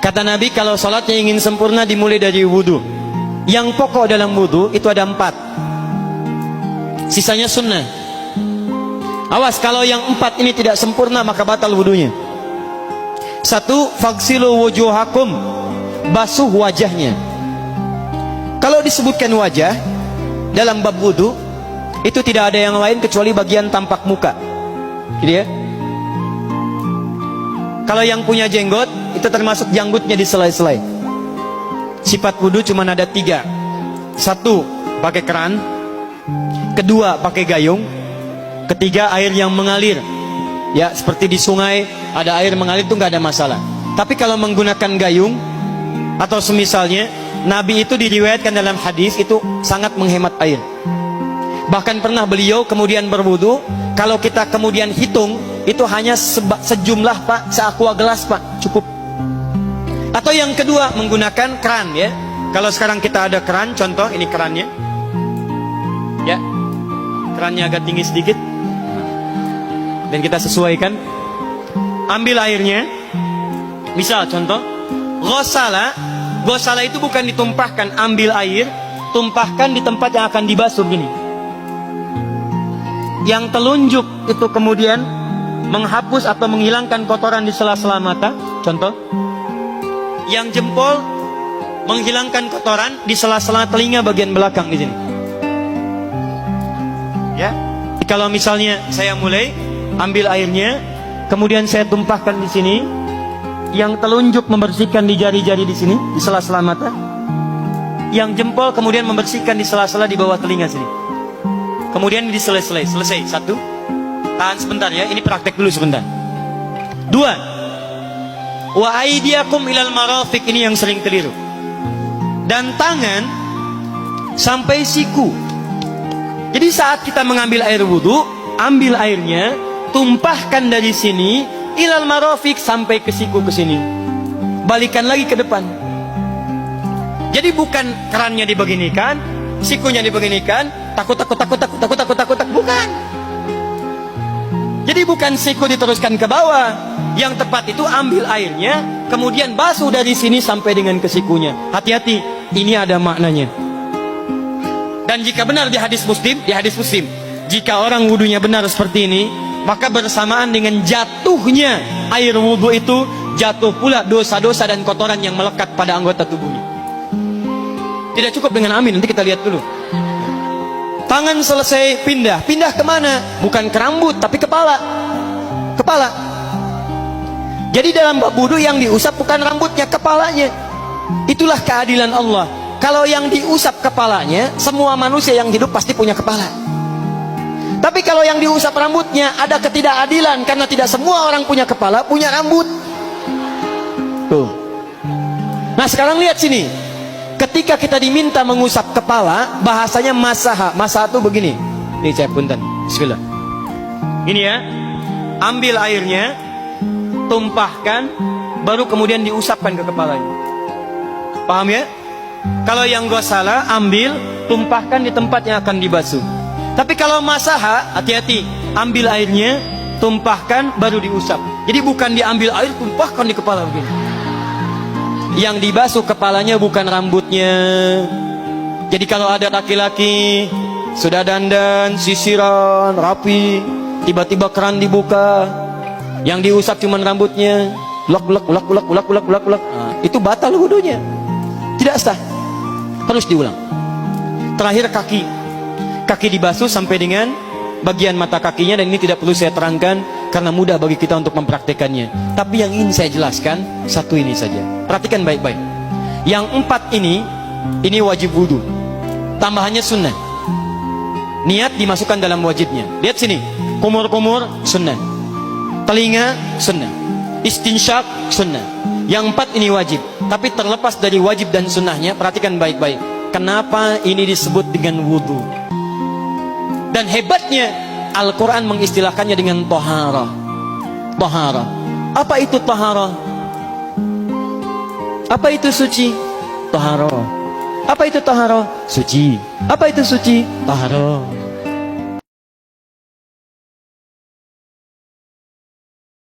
Kata Nabi, kalau sholatnya ingin sempurna dimulai dari wudhu. Yang pokok dalam wudhu itu ada 4. Sisanya sunnah. Awas, kalau yang 4 ini tidak sempurna maka batal wudhunya. 1. Faghsilu wujuhakum, basuh wajahnya. Kalau disebutkan wajah dalam bab wudhu, itu tidak ada yang lain kecuali bagian tampak muka, gitu ya. Kalau yang punya jenggot, itu termasuk janggutnya di selai-selai. Sifat wudhu cuma ada 3. 1. Pakai keran. 2. Pakai gayung. 3. Air yang mengalir. Ya, seperti di sungai ada air mengalir, itu nggak ada masalah. Tapi kalau menggunakan gayung atau semisalnya, Nabi itu diriwayatkan dalam hadis itu sangat menghemat air. Bahkan pernah beliau kemudian berwudu, kalau kita kemudian hitung, itu hanya sejumlah Pak, seaqua gelas Pak, cukup. Atau yang kedua, menggunakan keran ya. Kalau sekarang kita ada keran, contoh ini kerannya. Ya, kerannya agak tinggi sedikit. Dan kita sesuaikan. Ambil airnya. Misal contoh, ghosala. Ghosala itu bukan ditumpahkan, ambil air, tumpahkan di tempat yang akan dibasuh gini. Yang telunjuk itu kemudian menghapus atau menghilangkan kotoran di sela-sela mata, contoh. Yang jempol menghilangkan kotoran di sela-sela telinga bagian belakang di sini. Ya. Kalau misalnya saya mulai ambil airnya, kemudian saya tumpahkan di sini. Yang telunjuk membersihkan di jari-jari di sini, di sela-sela mata. Yang jempol kemudian membersihkan di sela-sela di bawah telinga sini. Kemudian diselesai, selesai. 1. Tahan sebentar ya, ini praktek dulu sebentar. 2. Wa aidiakum ilal marafiq, ini yang sering keliru. Dan tangan sampai siku. Jadi saat kita mengambil air wudhu, ambil airnya, tumpahkan dari sini ilal marafiq sampai ke siku ke sini. Balikan lagi ke depan. Jadi bukan kerannya dibeginikan, sikunya dibeginikan, takut, bukan. Jadi bukan siku diteruskan ke bawah. Yang tepat itu ambil airnya, kemudian basuh dari sini sampai dengan ke sikunya. Hati-hati, ini ada maknanya. Dan jika benar di hadis Muslim, jika orang wudunya benar seperti ini, maka bersamaan dengan jatuhnya air wudhu itu, jatuh pula dosa-dosa dan kotoran yang melekat pada anggota tubuhnya. Tidak cukup dengan amin, nanti kita lihat dulu. Tangan selesai, pindah kemana? Bukan ke rambut, tapi kepala. Jadi dalam bab wudu yang diusap bukan rambutnya, kepalanya. Itulah keadilan Allah. Kalau yang diusap kepalanya, semua manusia yang hidup pasti punya kepala. Tapi kalau yang diusap rambutnya, ada ketidakadilan, karena tidak semua orang punya kepala, punya rambut. Tuh. Nah sekarang lihat sini. Ketika kita diminta mengusap kepala, bahasanya masaha. Masaha itu begini. Ini saya punten. Bismillah. Ini ya. Ambil airnya, tumpahkan, baru kemudian diusapkan ke kepalanya. Paham ya? Kalau yang ghosala, ambil, tumpahkan di tempat yang akan dibasuh. Tapi kalau masaha, hati-hati. Ambil airnya, tumpahkan, baru diusap. Jadi bukan diambil air, tumpahkan di kepala begini. Yang dibasuh kepalanya bukan rambutnya. Jadi kalau ada laki-laki sudah dandan, sisiran, rapi, tiba-tiba keran dibuka, yang diusap cuma rambutnya, ulak. Itu batal wudunya. Tidak sah. Harus diulang. Terakhir kaki dibasuh sampai dengan bagian mata kakinya, dan ini tidak perlu saya terangkan karena mudah bagi kita untuk mempraktekannya. Tapi yang ingin saya jelaskan satu ini saja. Perhatikan baik-baik. Yang 4 ini wajib wudu. Tambahannya sunnah. Niat dimasukkan dalam wajibnya. Lihat sini. Kumur-kumur sunnah. Telinga sunnah. Istinsyak sunnah. Yang 4 ini wajib. Tapi terlepas dari wajib dan sunnahnya, perhatikan baik-baik. Kenapa ini disebut dengan wudu? Dan hebatnya Al-Quran mengistilahkannya dengan taharah. Taharah. Apa itu taharah? Apa itu suci? Taharah. Apa itu taharah? Suci. Apa itu suci? Taharah.